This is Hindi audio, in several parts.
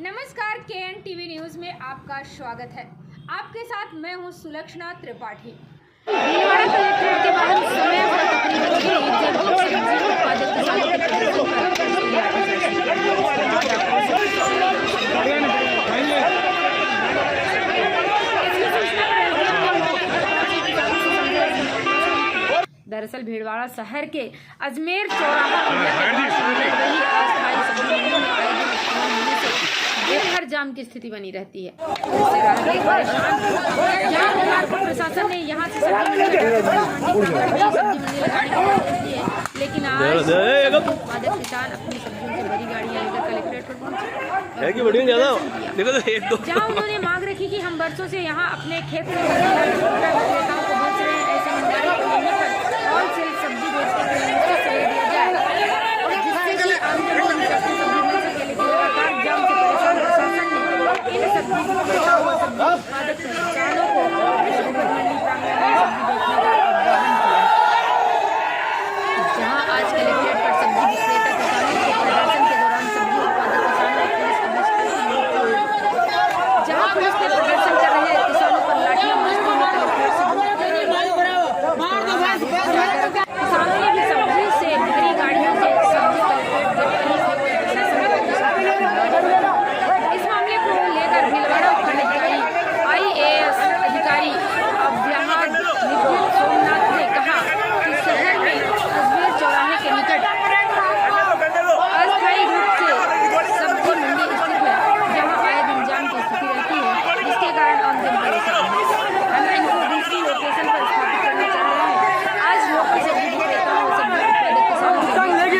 नमस्कार, KN टीवी न्यूज़ में आपका स्वागत है। आपके साथ मैं हूं सुलक्षणा त्रिपाठी। भीलवाड़ा कलेक्ट्रेट के बाहर समय दरअसल भीलवाड़ा शहर के अजमेर चौराहा हर जाम की स्थिति बनी रहती है। प्रशासन ने यहाँ से सब्जी मंडी लगाने की है, लेकिन आज उत्पादक किसान अपनी सब्जियों से भरी गाड़ियाँ लेकर कलेक्ट्रेट पर पहुंचे, जहाँ उन्होंने मांग रखी कि हम वर्षों से यहाँ अपने खेत में विक्रेताओं को बेच रहे हैं, ऐसे होलसेल सब्जी बेचकर दिया जाए और जिससे कि आमजन को सब्जी मिल सके। लेकिन लगातार जाम से परेशान प्रशासन ने इन सब्जी विक्रेताओं और सब्जी उत्पादक किसानों को मंडी प्रांगण में सब्जी बेचने का आह्वान किया, जहां आज कलेक्ट्रेट पर सब्जी विक्रेता किसानों के प्रदर्शन के दौरान सब्जी उत्पादक किसानों जहां पुलिस के प्रदर्शन कर रहे किसानों पर लाठियां मारने में कलेक्ट्रेट से किसानों ने भी सब्जी से भरी गाड़ियों से इस मामले को लेकर भीलवाड़ा उपखंडाधिकारी IAS अधिकारी अभ्याहद सोमनाथ ने कहा कि शहर में अजमेर चौराहे के निकट अस्थायी रूप से सब्जी मंडी स्थित है, जहां आए दिन जाम की स्थिति रहती है, जिसके कारण आमजन परेशान है। हम इनको दूसरी लोकेशन पर स्थापित करना चाह रहे हैं। आज लोग सब्जी विक्रेताओं और सब्जी उत्पादक किसानों को कलेक्ट्रेट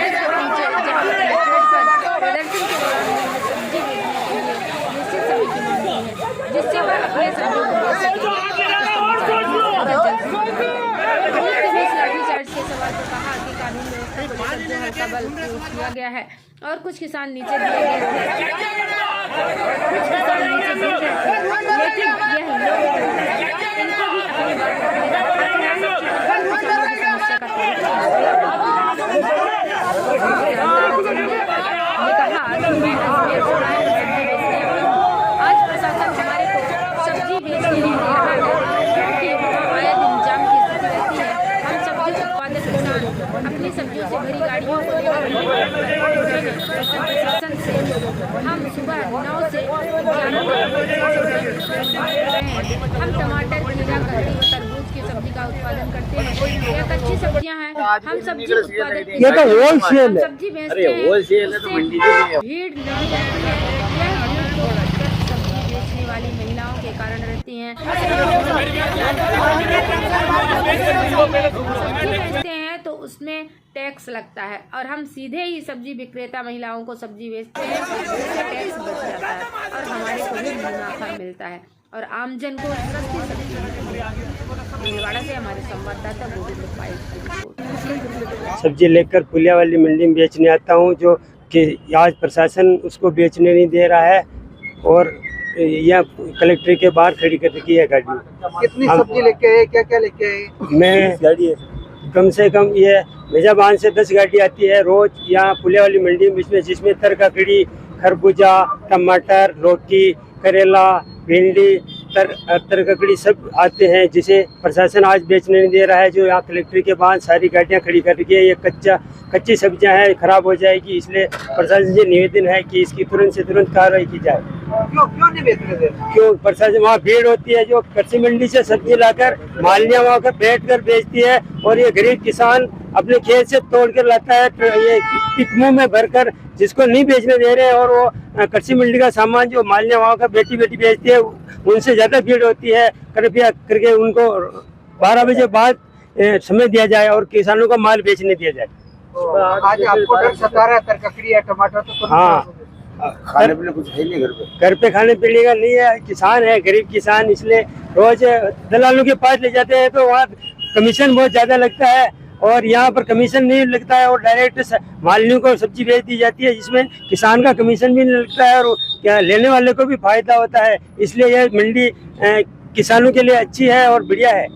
पर पहुंचे, जहां कलेक्ट्रेट पर प्रदर्शन के दौरान सब्जी बेचने के लिए निश्चित समय की मांग की है, जिससे वह अपने सब्जी को बेच सके। लाठीचार्ज के सवाल पर कहा कि कानून व्यवस्था को लेकर हल्का बल प्रयोग किया गया है और कुछ किसान नीचे दिए गए थे, लेकिन यह लोग इनको भी अपनी बात रखने का हक है। किसानों की समस्या का आज प्रशासन हमारे को सब्जी बेचने नहीं दे रहा है, क्योंकि आए दिन जाम की स्थिति रहती है। हम सब्जी उत्पादक किसान अपनी सब्जियों से भरी गाड़ियों को प्रशासन से हम सुबह 9 से 11 हम टमाटर, खीरा, ककड़ी और तरबूज की सब्जी का उत्पादन करते हैं। यह कच्ची सब्जियां हैं। हम सब्जी उत्पादक सब्जी बेचते हैं, भीड़ नहीं रहती है। यह सब्जी बेचने वाली महिलाओं के कारण रहती हैं। सब्जी बेचते हैं तो उसमें टैक्स लगता है और हम सीधे ही सब्जी विक्रेता महिलाओं को सब्जी बेचते हैं, उससे टैक्स बच जाता है और हमारे को भी मुनाफा मिलता है और आमजन को सस्ती सब्जी मिलती है। भीलवाड़ा से हमारे संवाददाता गोविंद पाइल की रिपोर्ट। सब्जी लेकर पुलिया वाली मंडी में बेचने आता हूँ, जो कि आज प्रशासन उसको बेचने नहीं दे रहा है और यह कलेक्ट्रेट के बाहर खड़ी कर रखी है गाड़ी। कितनी सब्जी लेके आए, क्या क्या लेके आए? मैं गाड़ी है कम से कम ये मिर्जाबान से 10 गाड़ी आती है रोज यहाँ पुलिया वाली मंडी में, जिसमें तर ककड़ी, खरबूजा, टमाटर, लौकी, करेला, भिंडी, तर ककड़ी सब आते हैं, जिसे प्रशासन आज बेचने नहीं दे रहा है। जो यहाँ कलेक्ट्रेट के बाहर सारी गाड़ियाँ खड़ी कर रखी है, ये कच्ची सब्जियाँ हैं, खराब हो जाएगी, इसलिए प्रशासन से निवेदन है कि इसकी तुरंत से तुरंत कार्रवाई की जाए। क्यों नहीं बेचने दे? क्यों प्रशासन, वहाँ भीड़ होती है, जो कच्ची मंडी से सब्जी लाकर मालियाँ वहाँ कर बैठ कर बेचती है और ये गरीब किसान अपने खेत से तोड़ कर लाता है, ये टिकमों में भरकर, जिसको नहीं बेचने दे रहे हैं। और वो कच्ची मंडी का सामान जो मालियाँ वहाँ का बेटी बेचती है, उनसे ज़्यादा भीड़ होती है। कृपया करके उनको 12 बजे बाद समय दिया जाए और किसानों का माल बेचने दिया जाए। आज आपको डर सता रहा है, तर ककड़ी या टमाटर तो हाँ, खाने पीने कुछ है नहीं घर पे खाने पीने का नहीं है। किसान है, गरीब किसान, इसलिए रोज दलालों के पास ले जाते हैं तो वहाँ कमीशन बहुत ज़्यादा लगता है और यहाँ पर कमीशन नहीं लगता है और डायरेक्ट मालियों को सब्जी बेच दी जाती है, जिसमें किसान का कमीशन भी नहीं लगता है और क्या लेने वाले को भी फायदा होता है। इसलिए यह मंडी किसानों के लिए अच्छी है और बढ़िया है।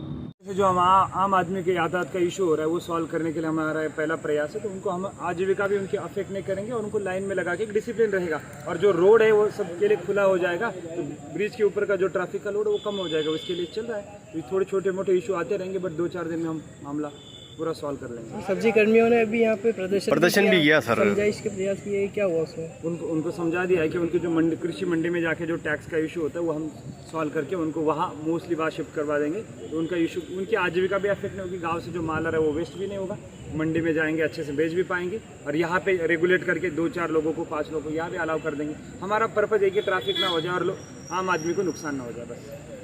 जो हम आम आदमी के यातायात का इशू हो रहा है वो सॉल्व करने के लिए हमारा पहला प्रयास है। तो उनको हम आजीविका भी उनकी अफेक्ट नहीं करेंगे और उनको लाइन में लगा के एक डिसिप्लिन रहेगा और जो रोड है वो सबके लिए खुला हो जाएगा। तो ब्रिज के ऊपर का जो ट्रैफिक का लोड है वो कम हो जाएगा, उसके लिए चल रहा है। तो थोड़े छोटे मोटे इशू आते रहेंगे, बट 2-4 दिन में हम मामला पूरा सॉल्व कर लेंगे। सब्जी कर्मियों ने अभी यहाँ पे प्रदर्शन भी किया सर, समझाइश के प्रयास किए, क्या हुआ उसमें? उनको समझा दिया है कि उनकी जो कृषि मंडी में जाके जो टैक्स का इशू होता है वो हम सॉल्व करके उनको वहाँ मोस्टली वहाँ शिफ्ट करवा देंगे। तो उनका इशू, उनकी आजीविका भी अफेक्ट नहीं होगी, गांव से जो माल आ रहा है वो वेस्ट भी नहीं होगा, मंडी में जाएंगे अच्छे से बेच भी पाएंगे और यहाँ पे रेगुलेट करके 2-4 लोगों को 5 लोगों को यहाँ भी अलाउ कर देंगे। हमारा पर्पज़ एक ही ट्रैफिक ना हो जाए और आम आदमी को नुकसान ना हो जाए बस।